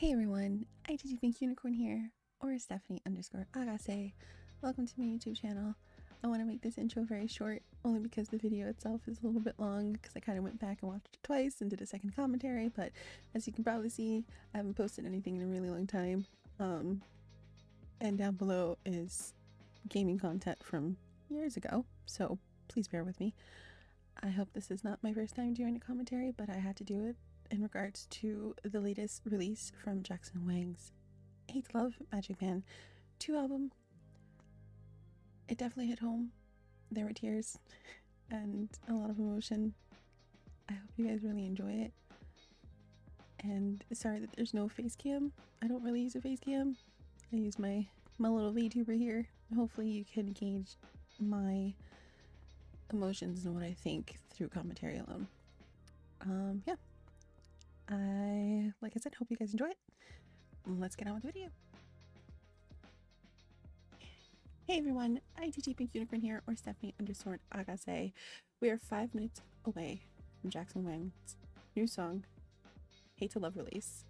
Hey everyone, ITGPINKUNICORN here, or Stephanie_Agase. Welcome to my YouTube channel. I want to make this intro very short, only because the video itself is a little bit long, because I kind of went back and watched it twice and did a second commentary, but as you can probably see, I haven't posted anything in a really long time. And down below is gaming content from years ago, so please bear with me. I hope this is not my first time doing a commentary, but I had to do it in regards to the latest release from Jackson Wang's Hate to Love Magic Man 2 album. It definitely hit home. There were tears and a lot of emotion. I hope you guys really enjoy it. And sorry that there's no face cam. I don't really use a face cam. I use my little VTuber here. Hopefully you can gauge my emotions and what I think through commentary alone. Yeah. Like I said, hope you guys enjoy it. Let's get on with the video. Hey everyone, ITGPINKUNICORN here, or Stephanie_Agase. We are 5 minutes away from Jackson Wang's new song, Hate to Love release.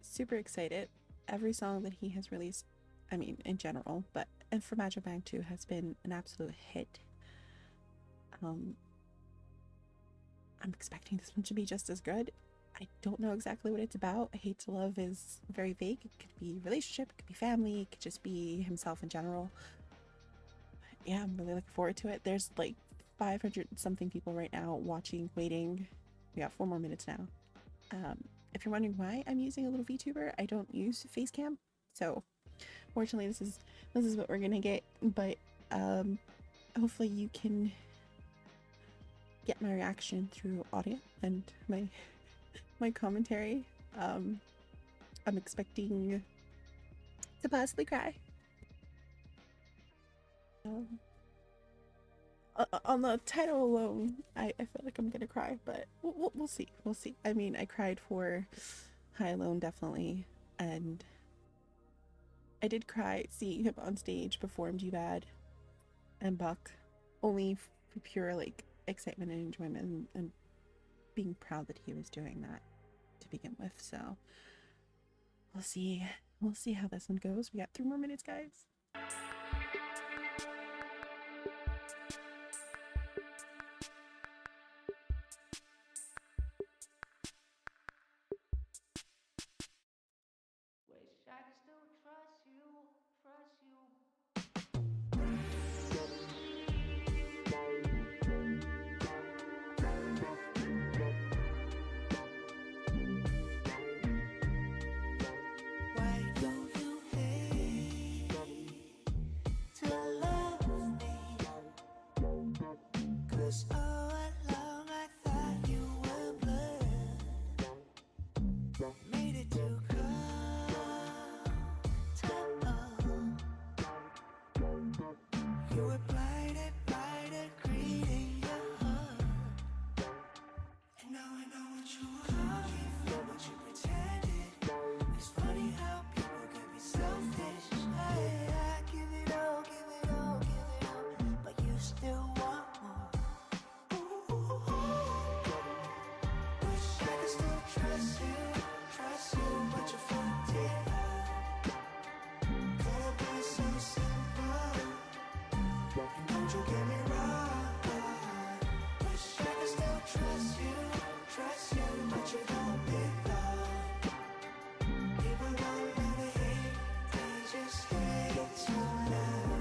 Super excited. Every song that he has released, I mean in general, and for Magic Man 2 has been an absolute hit. I'm expecting this one to be just as good. I don't know exactly what it's about. Hate to Love is very vague. It could be relationship, it could be family, it could just be himself in general. But yeah, I'm really looking forward to it. There's like 500 something people right now watching, waiting. We got 4 more minutes now. If you're wondering why I'm using a little VTuber, I don't use Facecam, so fortunately this is what we're gonna get. But hopefully you can get my reaction through audio and my commentary. I'm expecting to possibly cry. On the title alone, I feel like I'm gonna cry, but we'll see. We'll see. I mean, I cried for High Alone definitely, and I did cry seeing him on stage perform G-Bad and Buck, only for pure like excitement and enjoyment and being proud that he was doing that to begin with. So we'll see how this one goes. We got 3 more minutes, guys. Wish I could still trust you. Why do you hate to love me? 'Cause all along I thought you were blood. Made it too you were blinded by the greed in your heart. And now I know what you were looking for, what you pretended. It's funny how people can be selfish. I give it all, but you still want more. Wish I could still trust you, but you fucked it up. Could've been so simple. And don't you get me wrong. Wish I could still trust you, but you don't belong. People don't really hate, they just hate to love.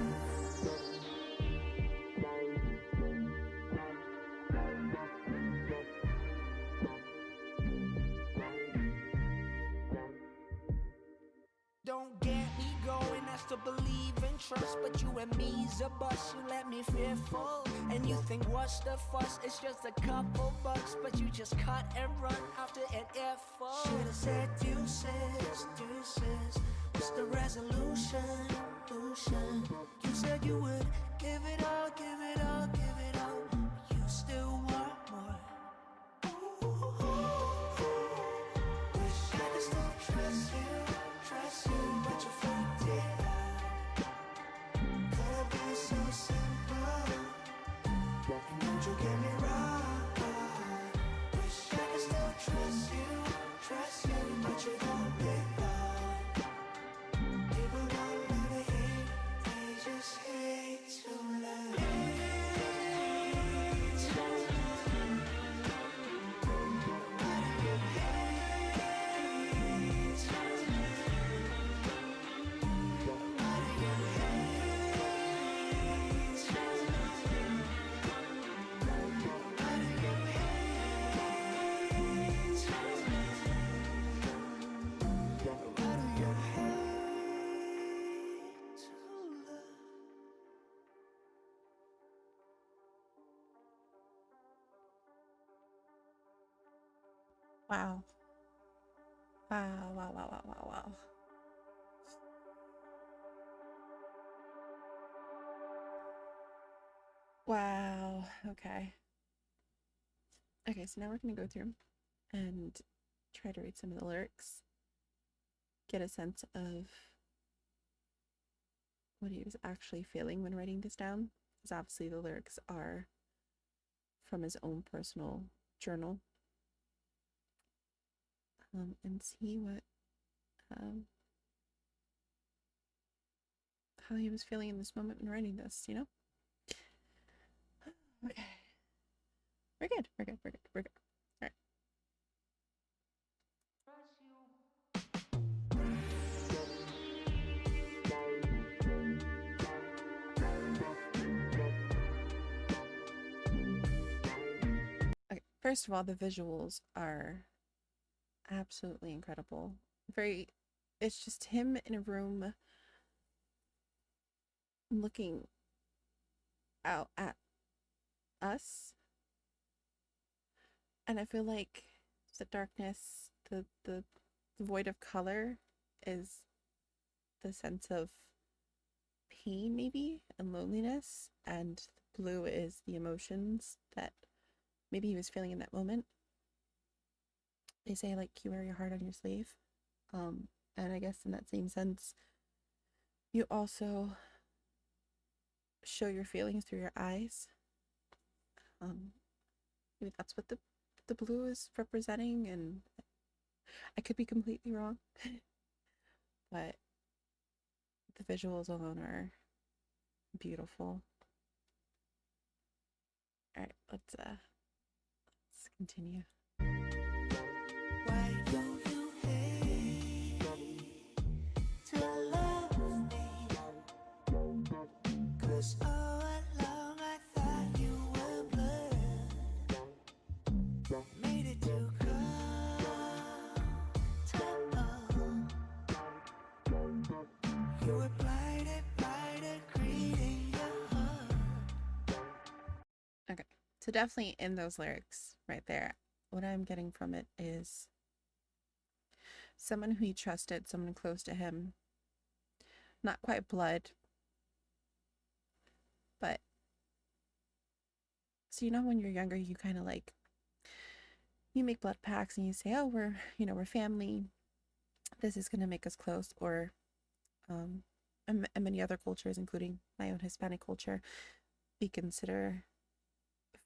Don't get me going, I still believe in trust, but you and me's a bust, you let me fearful. And you think what's the fuss, it's just a couple bucks, but you just cut and run after an earful. Should've said deuces, what's the resolution? You said you would give it all, but you still want more. Wish I could still trust you, but you fucked it up. Could've been so simple. And don't you get me wrong. Wish I could still trust you, but you Wow. Wow, wow, wow, wow, wow, wow. Wow. Okay. Okay, so now we're going to go through and try to read some of the lyrics, get a sense of what he was actually feeling when writing this down. Because obviously the lyrics are from his own personal journal, and see what um, how he was feeling in this moment when writing this, you know? Okay. We're good. We're good. We're good. We're good. All right. Okay. First of all, the visuals are absolutely incredible. Very, it's just him in a room looking out at us. And I feel like the darkness, the void of color is the sense of pain, maybe, and loneliness. And blue is the emotions that maybe he was feeling in that moment. They say, like, you wear your heart on your sleeve. Um, and I guess in that same sense, you also show your feelings through your eyes. Maybe that's what the blue is representing, and I could be completely wrong, but the visuals alone are beautiful. All right, let's continue. Why do you hate to love me? 'Cause all along I thought you were blood. Made it too comfortable. You were blinded by the greed in your heart. Okay, so definitely in those lyrics right there, what I'm getting from it is someone who he trusted, someone close to him, not quite blood, but so you know when you're younger, you kind of like you make blood pacts and you say, oh, we're family. This is gonna make us close, or and many other cultures, including my own Hispanic culture, we consider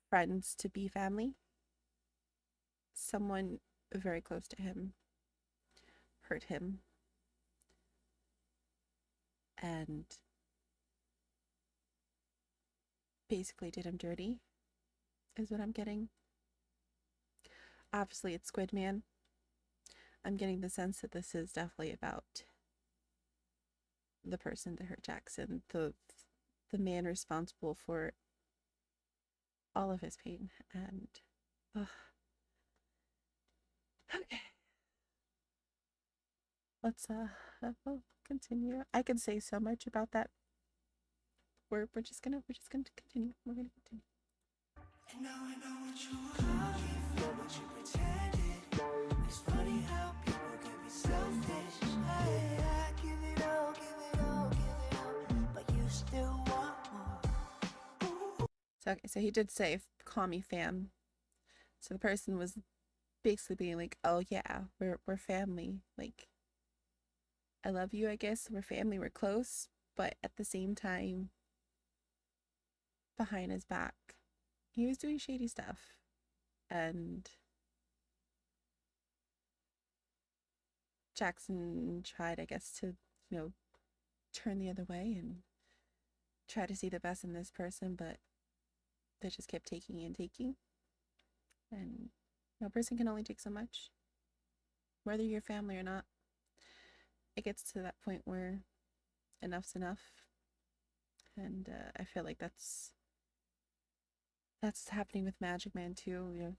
friends to be family. Someone very close to him hurt him and basically did him dirty, is what I'm getting. Obviously, it's Squid Man. I'm getting the sense that this is definitely about the person that hurt Jackson, the man responsible for all of his pain. And okay, let's we'll continue. I can say so much about that. We're just gonna continue. We're gonna continue. And now I know what you were looking for, but you pretended. It's funny how people can be selfish. Hey, I give it all, give it all, give it all, but you still want more. So he did say, "Call me fam." So the person was basically being like, "Oh yeah, we're family. Like, I love you. I guess we're family. We're close." But at the same time, behind his back, he was doing shady stuff, and Jackson tried, I guess, to turn the other way and try to see the best in this person, but they just kept taking and taking, and no person can only take so much, whether you're family or not. It gets to that point where enough's enough, and I feel like that's happening with Magic Man too.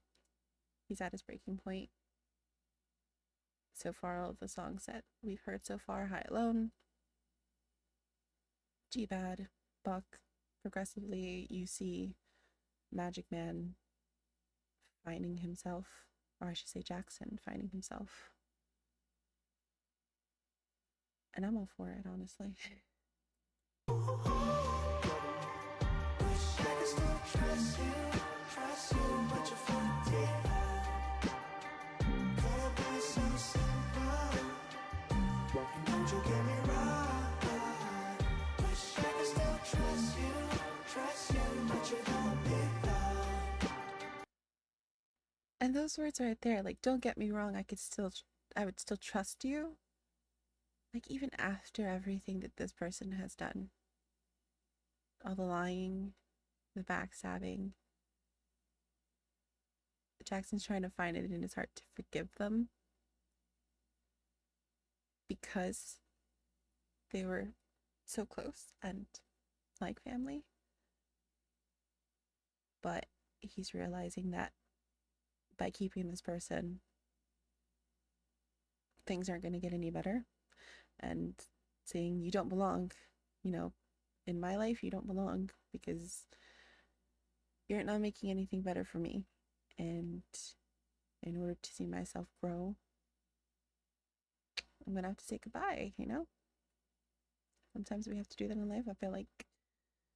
He's at his breaking point. So far, all of the songs that we've heard so far, High Alone, G-Bad, Buck, progressively you see Magic Man finding himself, or I should say Jackson, finding himself. And I'm all for it, honestly. Wish I could still trust you, but you're funny. Could be so simple. And don't you get me wrong. Wish I could still trust you, but you don't belong. And those words right there, like, don't get me wrong, I would still trust you. Like, even after everything that this person has done, all the lying, the backstabbing, Jackson's trying to find it in his heart to forgive them because they were so close and like family. But he's realizing that by keeping this person, things aren't going to get any better. And saying, you don't belong, you know, in my life, you don't belong because you're not making anything better for me. And in order to see myself grow, I'm gonna have to say goodbye, you know? Sometimes we have to do that in life. I feel like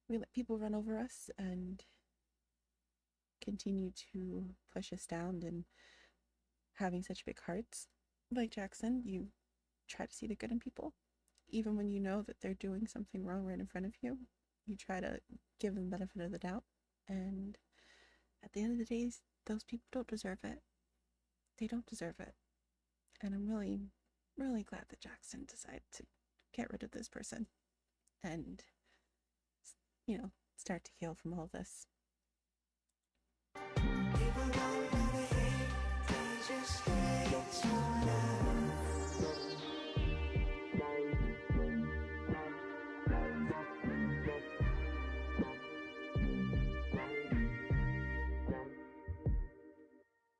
we let people run over us and continue to push us down, and having such big hearts like Jackson, you try to see the good in people. Even when you know that they're doing something wrong right in front of you, you try to give them the benefit of the doubt. And at the end of the day, those people don't deserve it. They don't deserve it. And I'm really, really glad that Jackson decided to get rid of this person and, you know, start to heal from all this. People don't really hate, they just hate to love.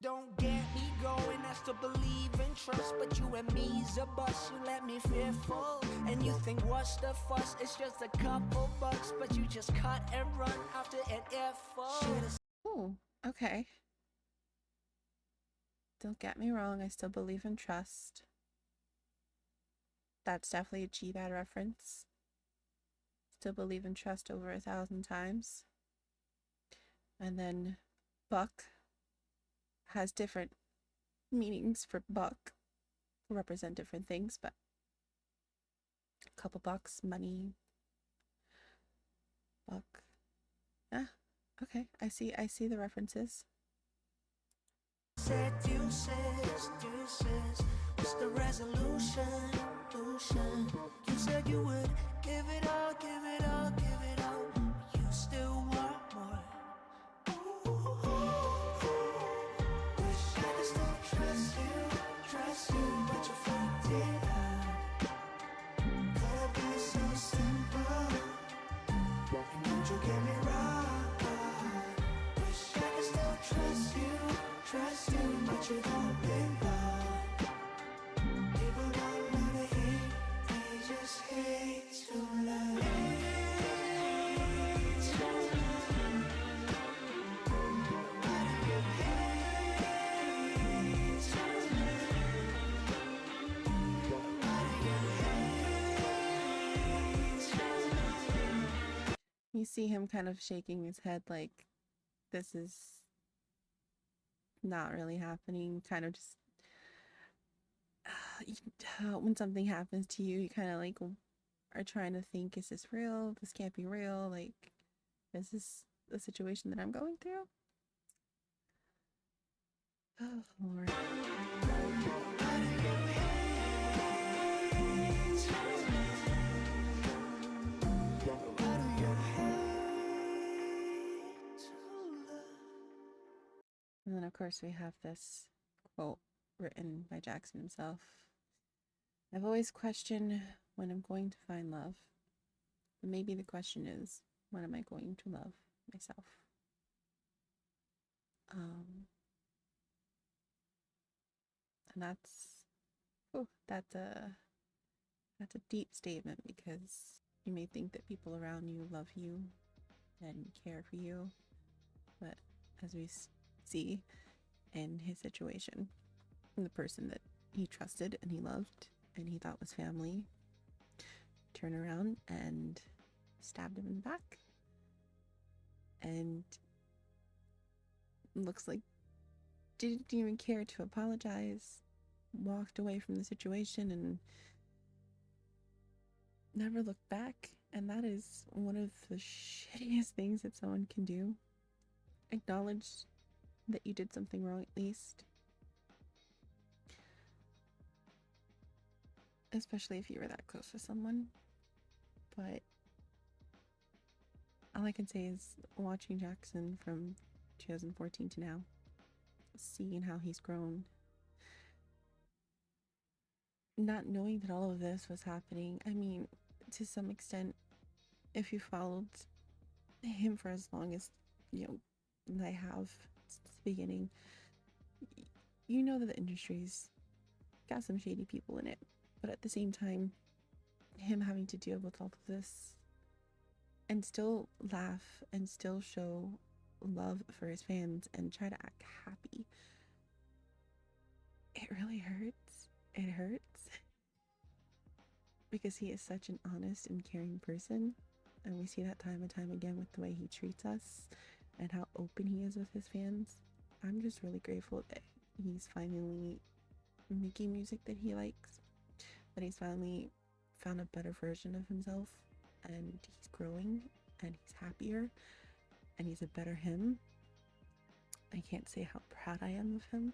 Don't get me going, I still believe in trust, but you and me's a bust, you let me fearful. And you think what's the fuss, it's just a couple bucks, but you just cut and run after an earful. Oh, okay. Don't get me wrong, I still believe in trust. That's definitely a G-Bad reference. Still believe in trust over 1,000 times. And then buck has different meanings for buck, represent different things, but a couple bucks, money, buck. Ah, okay, I see the references. Said deuces, what's the resolution? You said you would give it all, but you still want more. Wish I could still trust you, but you're funny. Could be so simple, and don't you get me wrong. Wish I could still trust you, but you don't belong. People don't really hate, they just hate to love. You see him kind of shaking his head like this is not really happening, kind of just when something happens to you, you kind of like are trying to think, is this real? This can't be real. Like, is this the situation that I'm going through? Oh, Lord. And then, of course, we have this quote written by Jackson himself. I've always questioned when I'm going to find love. But maybe the question is, when am I going to love myself? And that's a deep statement, because you may think that people around you love you and care for you, but as we see, in his situation. And the person that he trusted and he loved and he thought was family turned around and stabbed him in the back. And looks like didn't even care to apologize, walked away from the situation and never looked back. And that is one of the shittiest things that someone can do. Acknowledge that you did something wrong at least. Especially if you were that close with someone. But all I can say is watching Jackson from 2014 to now, seeing how he's grown, not knowing that all of this was happening. I mean, to some extent, if you followed him for as long as, I have since the beginning, you know that the industry's got some shady people in it. But at the same time, him having to deal with all of this and still laugh and still show love for his fans and try to act happy, it really hurts. It hurts because he is such an honest and caring person, and we see that time and time again with the way he treats us and how open he is with his fans. I'm just really grateful that he's finally making music that he likes, that he's finally found a better version of himself, and he's growing and he's happier and he's a better him. I can't say how proud I am of him.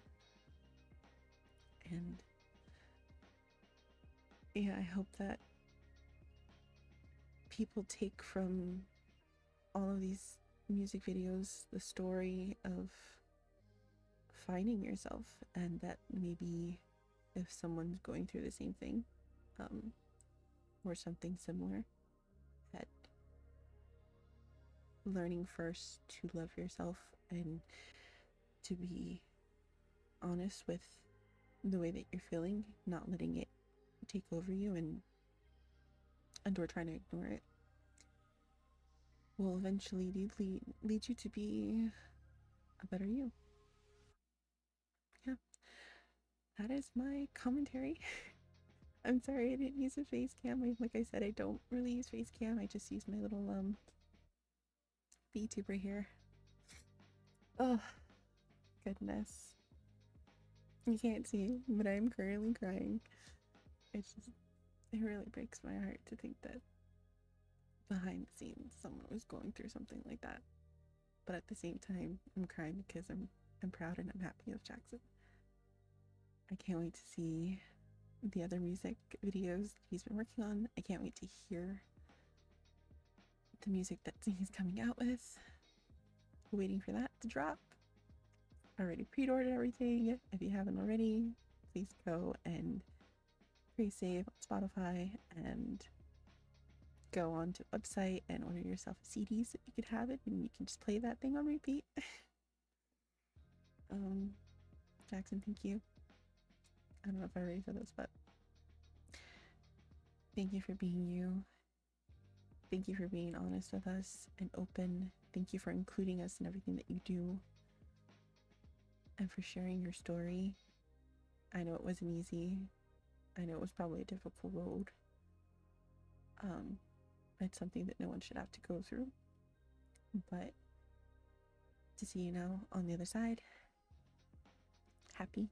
And yeah, I hope that people take from all of these music videos the story of finding yourself, and that maybe if someone's going through the same thing, or something similar, that learning first to love yourself and to be honest with the way that you're feeling, not letting it take over you and or trying to ignore it, will eventually lead you to be a better you. Yeah, that is my commentary. I'm sorry I didn't use a face cam. Like I said, I don't really use face cam. I just use my little VTuber here. Oh, goodness. You can't see, but I'm currently crying. It really breaks my heart to think that behind the scenes someone was going through something like that. But at the same time, I'm crying because I'm proud and I'm happy of Jackson. I can't wait to see the other music videos he's been working on. I can't wait to hear the music that he's coming out with. Waiting for that to drop. Already pre-ordered everything. If you haven't already, please go and pre-save on Spotify and go on to the website and order yourself a CD so you could have it and you can just play that thing on repeat. Jackson, thank you. I don't know if I'm ready for this, but thank you for being you. Thank you for being honest with us and open. Thank you for including us in everything that you do and for sharing your story. I know it wasn't easy. I know it was probably a difficult road. It's something that no one should have to go through. But to see you now on the other side, happy.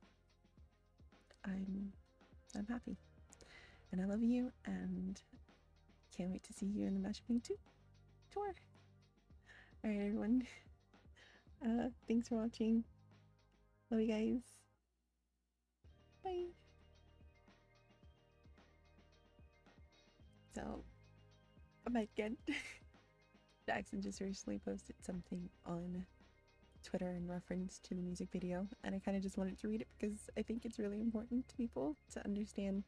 I'm happy. And I love you and can't wait to see you in the Match Pink 2 tour. Alright, everyone. Thanks for watching. Love you guys. Bye. So, again, Jackson just recently posted something on Twitter in reference to the music video, and I kind of just wanted to read it because I think it's really important to people to understand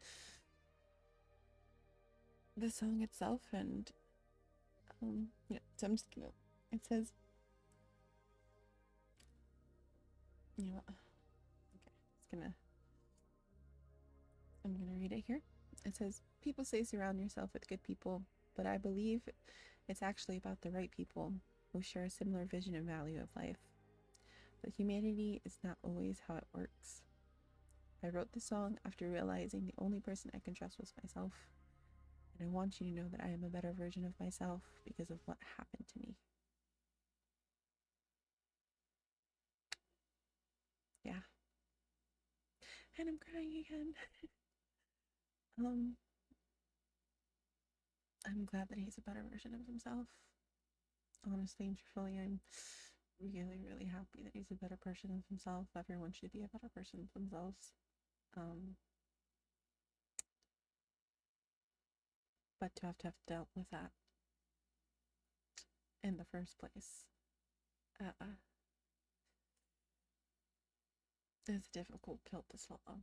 the song itself. And yeah, so I'm just gonna, it says, you know what, okay, I'm gonna read it here. It says, people say surround yourself with good people, but I believe it's actually about the right people who share a similar vision and value of life. But humanity is not always how it works. I wrote this song after realizing the only person I can trust was myself. And I want you to know that I am a better version of myself because of what happened to me. Yeah. And I'm crying again. um, I'm glad that he's a better version of himself. Honestly and truthfully, I'm really, really happy that he's a better person of himself. Everyone should be a better person of themselves. Um, but to have dealt with that in the first place is a difficult pill to swallow.